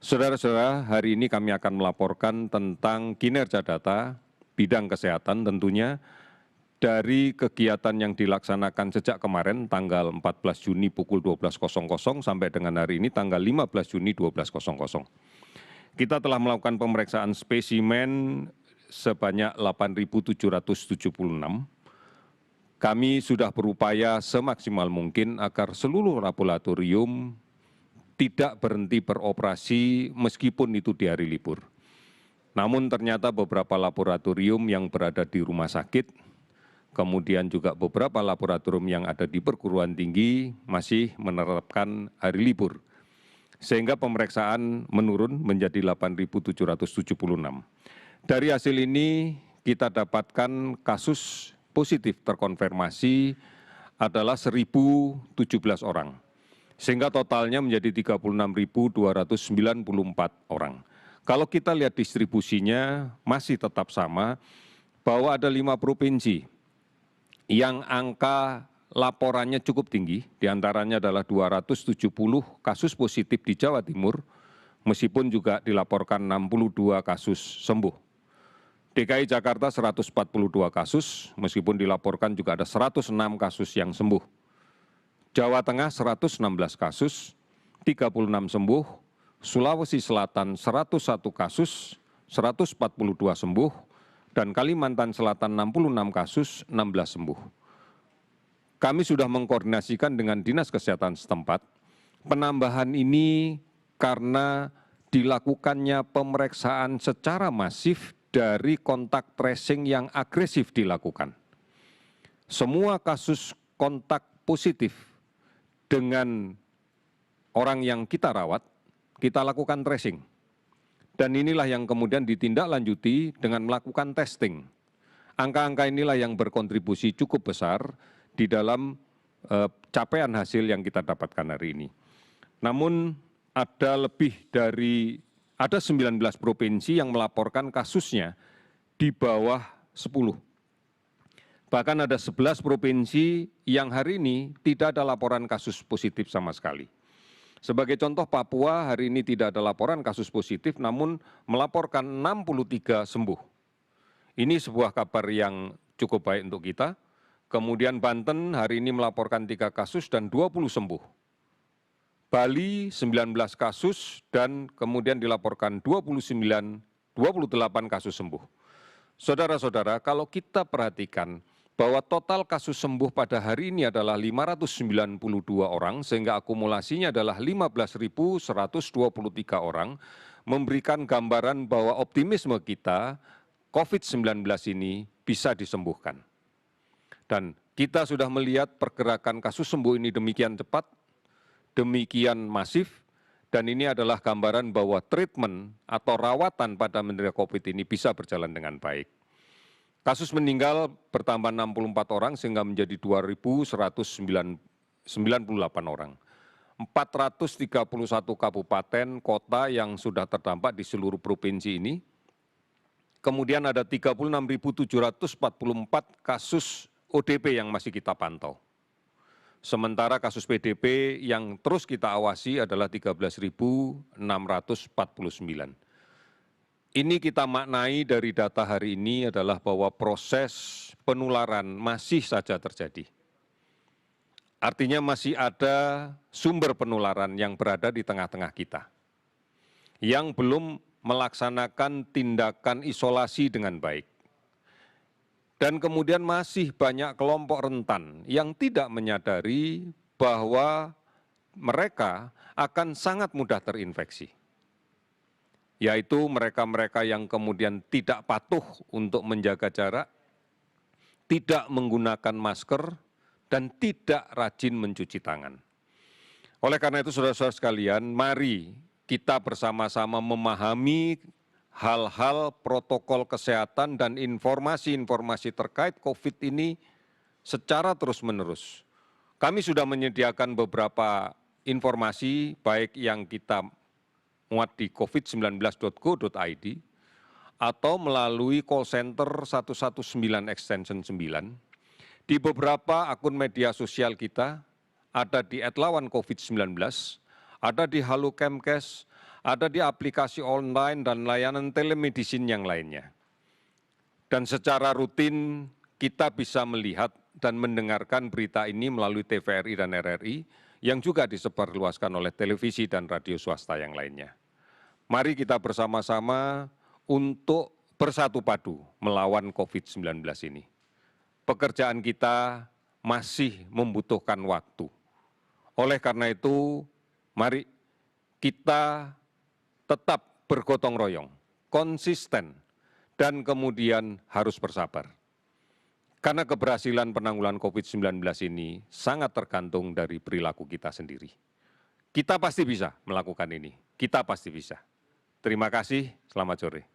Saudara-saudara, hari ini kami akan melaporkan tentang kinerja data bidang kesehatan tentunya dari kegiatan yang dilaksanakan sejak kemarin tanggal 14 Juni pukul 12.00 sampai dengan hari ini tanggal 15 Juni 12.00. Kita telah melakukan pemeriksaan spesimen sebanyak 8.776. Kami sudah berupaya semaksimal mungkin agar seluruh laboratorium tidak berhenti beroperasi meskipun itu di hari libur. Namun ternyata beberapa laboratorium yang berada di rumah sakit, kemudian juga beberapa laboratorium yang ada di perguruan tinggi masih menerapkan hari libur. Sehingga pemeriksaan menurun menjadi 8.776. Dari hasil ini kita dapatkan kasus positif terkonfirmasi adalah 1.017 orang. Sehingga totalnya menjadi 36.294 orang. Kalau kita lihat distribusinya masih tetap sama, bahwa ada 5 provinsi yang angka laporannya cukup tinggi, diantaranya adalah 270 kasus positif di Jawa Timur, meskipun juga dilaporkan 62 kasus sembuh. DKI Jakarta 142 kasus, meskipun dilaporkan juga ada 106 kasus yang sembuh. Jawa Tengah 116 kasus, 36 sembuh, Sulawesi Selatan 101 kasus, 142 sembuh, dan Kalimantan Selatan 66 kasus, 16 sembuh. Kami sudah mengkoordinasikan dengan Dinas Kesehatan setempat. Penambahan ini karena dilakukannya pemeriksaan secara masif dari kontak tracing yang agresif dilakukan. Semua kasus kontak positif dengan orang yang kita rawat, kita lakukan tracing. Dan inilah yang kemudian ditindaklanjuti dengan melakukan testing. Angka-angka inilah yang berkontribusi cukup besar di dalam capaian hasil yang kita dapatkan hari ini. Namun ada 19 provinsi yang melaporkan kasusnya di bawah 10. Bahkan ada 11 provinsi yang hari ini tidak ada laporan kasus positif sama sekali. Sebagai contoh, Papua hari ini tidak ada laporan kasus positif, namun melaporkan 63 sembuh. Ini sebuah kabar yang cukup baik untuk kita. Kemudian Banten hari ini melaporkan 3 kasus dan 20 sembuh. Bali 19 kasus dan kemudian dilaporkan 28 kasus sembuh. Saudara-saudara, kalau kita perhatikan bahwa total kasus sembuh pada hari ini adalah 592 orang, sehingga akumulasinya adalah 15.123 orang, memberikan gambaran bahwa optimisme kita COVID-19 ini bisa disembuhkan. Dan kita sudah melihat pergerakan kasus sembuh ini demikian cepat, demikian masif, dan ini adalah gambaran bahwa treatment atau rawatan pada menderita COVID ini bisa berjalan dengan baik. Kasus meninggal bertambah 64 orang sehingga menjadi 2.198 orang. 431 kabupaten, kota yang sudah terdampak di seluruh provinsi ini. Kemudian ada 36.744 kasus ODP yang masih kita pantau. Sementara kasus PDP yang terus kita awasi adalah 13.649. Ini kita maknai dari data hari ini adalah bahwa proses penularan masih saja terjadi. Artinya masih ada sumber penularan yang berada di tengah-tengah kita, yang belum melaksanakan tindakan isolasi dengan baik. Dan kemudian masih banyak kelompok rentan yang tidak menyadari bahwa mereka akan sangat mudah terinfeksi, yaitu mereka-mereka yang kemudian tidak patuh untuk menjaga jarak, tidak menggunakan masker, dan tidak rajin mencuci tangan. Oleh karena itu, saudara-saudara sekalian, mari kita bersama-sama memahami hal-hal protokol kesehatan dan informasi-informasi terkait COVID ini secara terus-menerus. Kami sudah menyediakan beberapa informasi, baik yang kita muat di covid19.go.id atau melalui call center 119 extension 9. Di beberapa akun media sosial kita, ada di @lawancovid19, ada di Halo Kemkes, ada di aplikasi online dan layanan telemedicine yang lainnya. Dan secara rutin kita bisa melihat dan mendengarkan berita ini melalui TVRI dan RRI yang juga disebarluaskan oleh televisi dan radio swasta yang lainnya. Mari kita bersama-sama untuk bersatu padu melawan COVID-19 ini. Pekerjaan kita masih membutuhkan waktu. Oleh karena itu, mari kita tetap bergotong royong, konsisten, dan kemudian harus bersabar. Karena keberhasilan penanggulangan COVID-19 ini sangat tergantung dari perilaku kita sendiri. Kita pasti bisa melakukan ini, kita pasti bisa. Terima kasih, selamat sore.